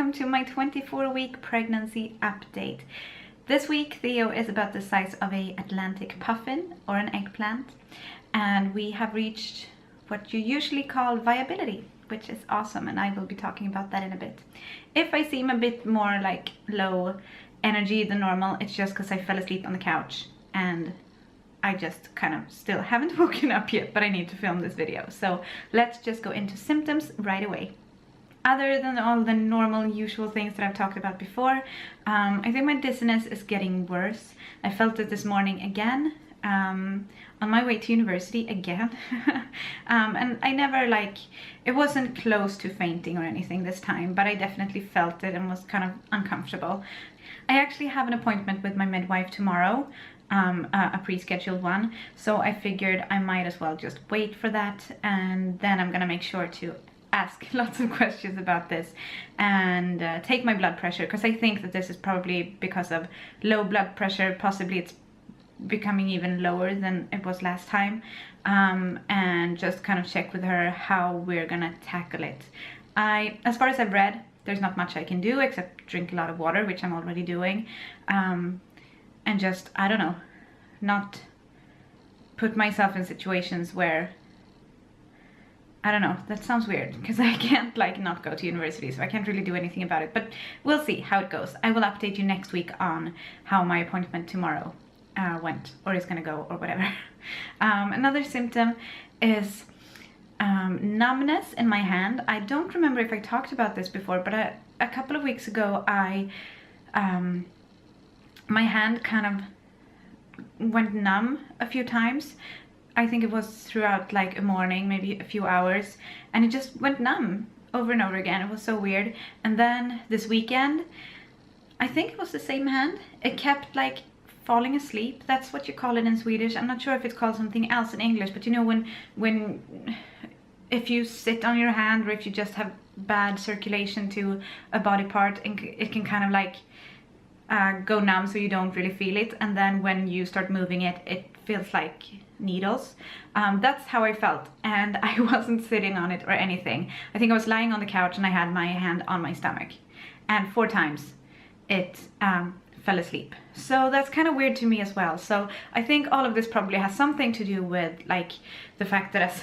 welcome to my 24-week pregnancy update. This week Theo is about the size of an Atlantic puffin or an eggplant, and we have reached what you usually call viability, which is awesome, and I will be talking about that in a bit. If I seem a bit more like low energy than normal, it's just because I fell asleep on the couch and I just kind of still haven't woken up yet, but I need to film this video. So let's just go into symptoms right away. Other than all the normal usual things that I've talked about before, I think my dizziness is getting worse. I felt it this morning again, on my way to university again. And I never it wasn't close to fainting or anything this time, but I definitely felt it and was kind of uncomfortable. I actually have an appointment with my midwife tomorrow, a pre-scheduled one, so I figured I might as well just wait for that, and then I'm gonna make sure to ask lots of questions about this and take my blood pressure, because I think that this is probably because of low blood pressure. Possibly it's becoming even lower than it was last time, and just kind of check with her how we're gonna tackle it. As far as I've read, there's not much I can do except drink a lot of water, which I'm already doing, and just, I don't know, not put myself in situations where, I don't know, that sounds weird because I can't not go to university, so I can't really do anything about it, but we'll see how it goes. I will update you next week on how my appointment tomorrow went, or is gonna go, or whatever. Another symptom is numbness in my hand. I don't remember if I talked about this before, but a couple of weeks ago my hand kind of went numb a few times. I think it was throughout a morning, maybe a few hours, and it just went numb over and over again. It was so weird. And then this weekend, I think it was the same hand, it kept falling asleep. That's what you call it in Swedish. I'm not sure if it's called something else in English, but you know, if you sit on your hand, or if you just have bad circulation to a body part, it can kind of go numb, so you don't really feel it, and then when you start moving it, it feels like needles. That's how I felt, and I wasn't sitting on it or anything. I think I was lying on the couch and I had my hand on my stomach, and 4 times it fell asleep. So that's kind of weird to me as well. So I think all of this probably has something to do with the fact that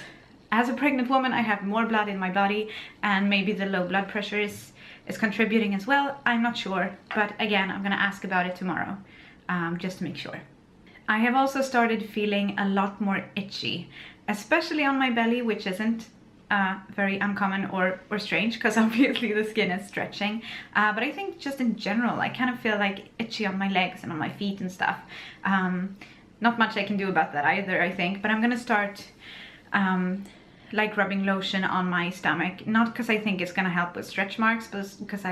as a pregnant woman I have more blood in my body, and maybe the low blood pressure is contributing as well. I'm not sure, but again, I'm gonna ask about it tomorrow, just to make sure. I have also started feeling a lot more itchy, especially on my belly, which isn't very uncommon or strange, because obviously the skin is stretching, but I think just in general I kind of feel itchy on my legs and on my feet and stuff. Not much I can do about that either, I think, but I'm gonna start rubbing lotion on my stomach, not because I think it's gonna help with stretch marks, but because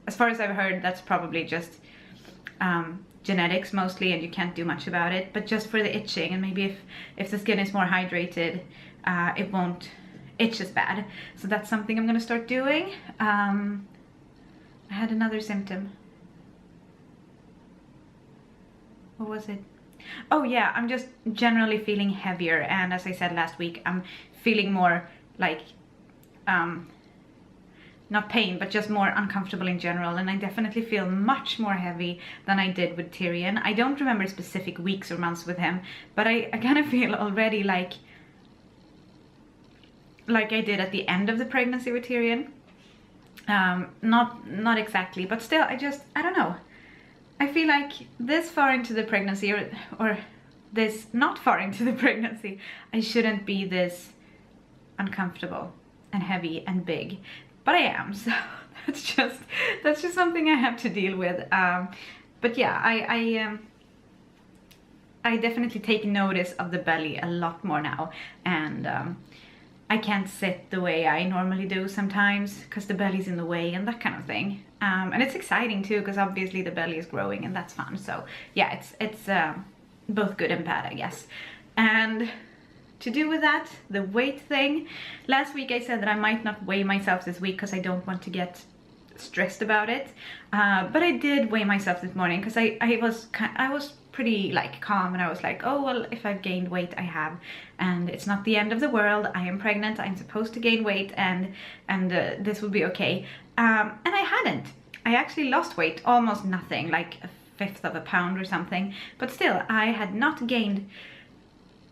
as far as I've heard, that's probably just genetics mostly, and you can't do much about it, but just for the itching, and maybe if the skin is more hydrated, it won't itch as bad. So that's something I'm gonna start doing. I had another symptom. What was it? Oh yeah, I'm just generally feeling heavier, and as I said last week, I'm feeling more not pain, but just more uncomfortable in general, and I definitely feel much more heavy than I did with Tyrion. I don't remember specific weeks or months with him, but I kind of feel already like I did at the end of the pregnancy with Tyrion. Not exactly, but still, I don't know. I feel like this far into the pregnancy, or this not far into the pregnancy, I shouldn't be this uncomfortable and heavy and big, but I am. So that's just something I have to deal with. But yeah, I definitely take notice of the belly a lot more now, and I can't sit the way I normally do sometimes because the belly's in the way and that kind of thing. And it's exciting too, because obviously the belly is growing and that's fun. So yeah, it's both good and bad, I guess. And to do with that, the weight thing, last week I said that I might not weigh myself this week because I don't want to get stressed about it, but I did weigh myself this morning because I was pretty calm, and I was like, oh well, if I've gained weight, I have, and it's not the end of the world. I am pregnant, I'm supposed to gain weight, and this will be okay. And I hadn't. I actually lost weight, almost nothing, like a fifth of a pound or something, but still I had not gained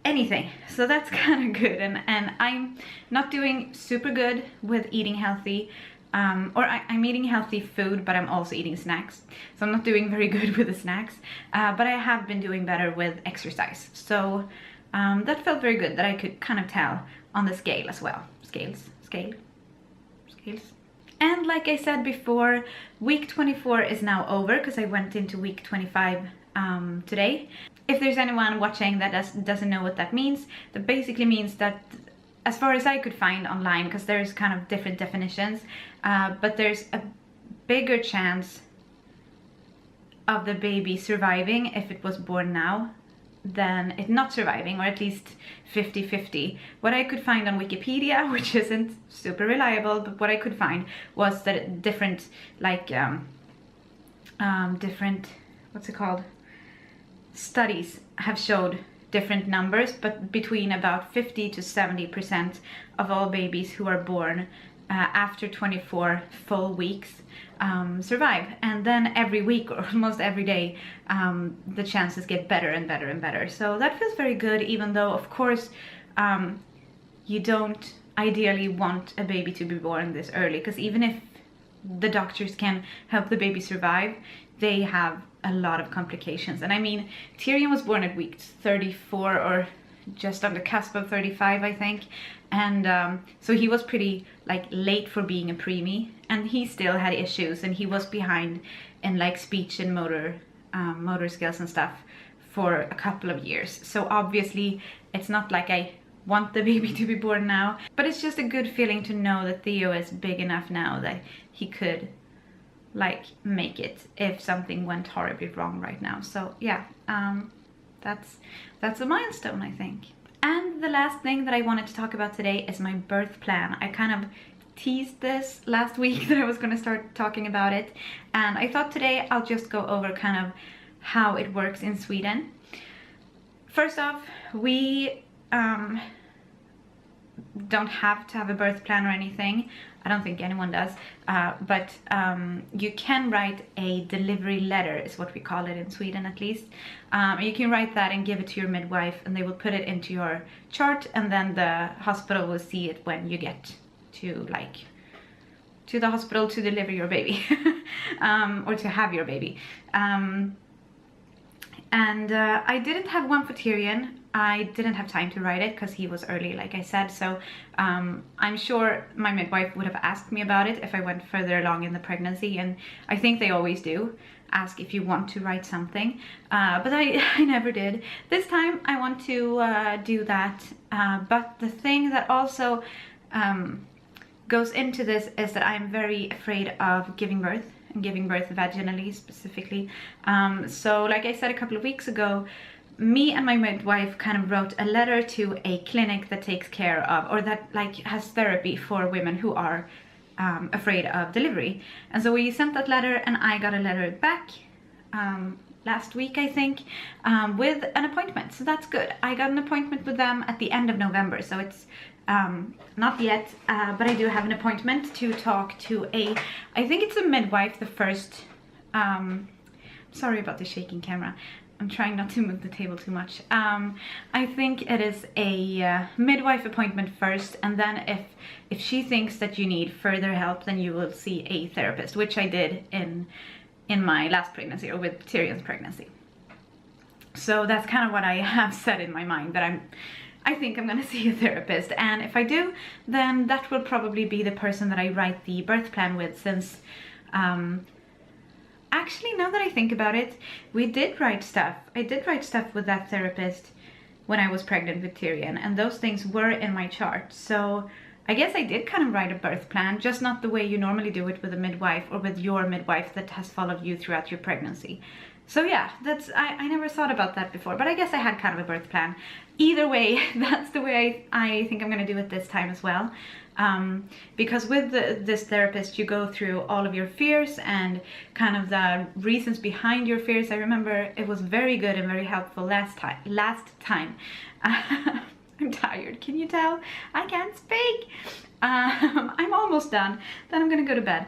anything, so that's kind of good. And I'm not doing super good with eating healthy, I'm eating healthy food, but I'm also eating snacks, so I'm not doing very good with the snacks, but I have been doing better with exercise, so that felt very good, that I could kind of tell on the scale as well. Scales. And like I said before, week 24 is now over, because I went into week 25 today. If there's anyone watching that doesn't know what that means, that basically means that, as far as I could find online, because there's kind of different definitions, but there's a bigger chance of the baby surviving if it was born now than it not surviving, or at least 50-50. What I could find on Wikipedia, which isn't super reliable, but what I could find was that different, like, different, what's it called? Studies have showed different numbers, but between about 50 to 70% of all babies who are born after 24 full weeks survive, and then every week or almost every day the chances get better and better and better. So that feels very good, even though of course you don't ideally want a baby to be born this early, because even if the doctors can help the baby survive, they have a lot of complications. And I mean, Tyrion was born at week 34, or just on the cusp of 35, I think, and so he was pretty like late for being a preemie, and he still had issues, and he was behind in like speech and motor skills and stuff for a couple of years. So obviously it's not like I want the baby to be born now, but it's just a good feeling to know that Theo is big enough now that he could like make it if something went horribly wrong right now. So yeah, that's a milestone, I think. And the last thing that I wanted to talk about today is my birth plan. I kind of teased this last week that I was going to start talking about it, and I thought today I'll just go over kind of how it works in Sweden. First off, we don't have to have a birth plan or anything. I don't think anyone does, but you can write a delivery letter, is what we call it in Sweden at least. You can write that and give it to your midwife, and they will put it into your chart, and then the hospital will see it when you get to the hospital to deliver your baby or to have your baby. I didn't have one for Tyrion. I didn't have time to write it because he was early, like I said, so I'm sure my midwife would have asked me about it if I went further along in the pregnancy, and I think they always do ask if you want to write something, but I never did. This time I want to do that, but the thing that also goes into this is that I'm very afraid of giving birth, and giving birth vaginally specifically. So like I said a couple of weeks ago, me and my midwife kind of wrote a letter to a clinic that takes care of, or that like has therapy for women who are afraid of delivery. And so we sent that letter, and I got a letter back last week, I think, with an appointment. So that's good. I got an appointment with them at the end of November, so it's not yet, but I do have an appointment to talk to I think it's a midwife, the first, sorry about the shaking camera. I'm trying not to move the table too much. I think it is a midwife appointment first, and then if she thinks that you need further help, then you will see a therapist, which I did in my last pregnancy, or with Tyrion's pregnancy. So that's kind of what I have set in my mind, that I think I'm gonna see a therapist, and if I do, then that will probably be the person that I write the birth plan with, since actually, now that I think about it, we did write stuff. I did write stuff with that therapist when I was pregnant with Tyrion, and those things were in my chart. So I guess I did kind of write a birth plan, just not the way you normally do it with a midwife, or with your midwife that has followed you throughout your pregnancy. So yeah, I never thought about that before, but I guess I had kind of a birth plan. Either way, that's the way I think I'm gonna do it this time as well. Because with this therapist, you go through all of your fears and kind of the reasons behind your fears. I remember it was very good and very helpful last time. I'm tired, can you tell? I can't speak. I'm almost done, then I'm gonna go to bed.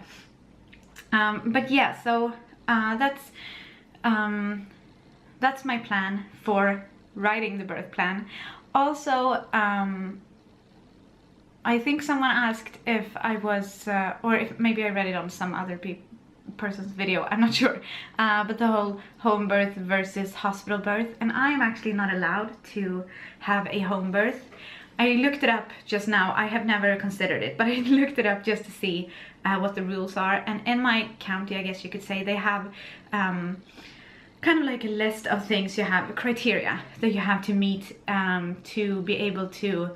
But yeah, so that's my plan for writing the birth plan. Also, I think someone asked if I was, or if maybe I read it on some other person's video, I'm not sure, but the whole home birth versus hospital birth, and I am actually not allowed to have a home birth. I looked it up just now. I have never considered it, but I looked it up just to see what the rules are, and in my county, I guess you could say, they have kind of like a list of things you have, criteria that you have to meet to be able to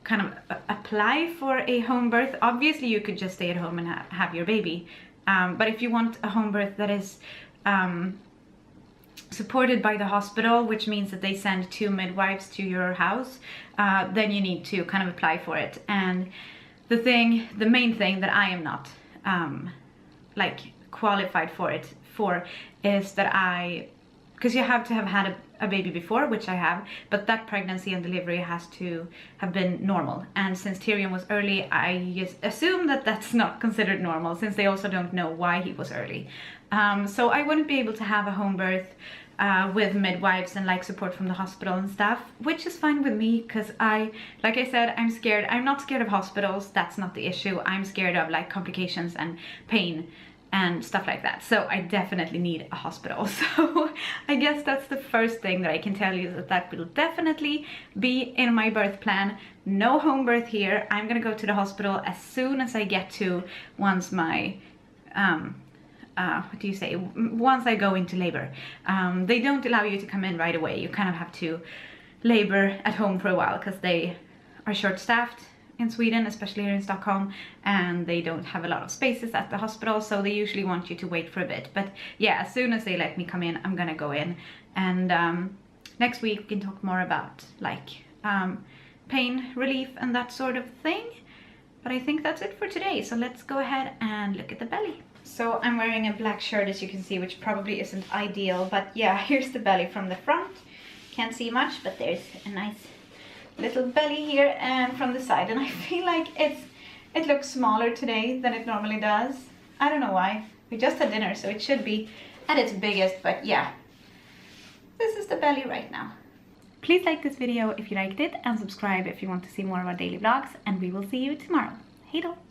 kind of apply for a home birth. Obviously you could just stay at home and have your baby, but if you want a home birth that is supported by the hospital, which means that they send 2 midwives to your house, then you need to kind of apply for it. And the main thing that I am not like qualified for is that because you have to have had a baby before, which I have, but that pregnancy and delivery has to have been normal. And since Tyrion was early, I just assume that that's not considered normal, since they also don't know why he was early. So I wouldn't be able to have a home birth with midwives and like support from the hospital and stuff, which is fine with me, because like I said, I'm scared. I'm not scared of hospitals, that's not the issue. I'm scared of like complications and pain and stuff like that. So I definitely need a hospital. So I guess that's the first thing that I can tell you, that will definitely be in my birth plan. No home birth here. I'm gonna go to the hospital as soon as I get to, once my what do you say, once I go into labor. They don't allow you to come in right away. You kind of have to labor at home for a while, because they are short-staffed in Sweden, especially here in Stockholm, and they don't have a lot of spaces at the hospital, so they usually want you to wait for a bit. But yeah, as soon as they let me come in, I'm gonna go in, and next week we can talk more about like pain relief and that sort of thing. But I think that's it for today, so let's go ahead and look at the belly. So I'm wearing a black shirt, as you can see, which probably isn't ideal, but yeah, here's the belly from the front. Can't see much, but there's a nice little belly here, and from the side, and I feel like it looks smaller today than it normally does. I don't know why. We just had dinner, so it should be at its biggest, but yeah, this is the belly right now. Please like this video if you liked it, and subscribe if you want to see more of our daily vlogs, and we will see you tomorrow. Hej då!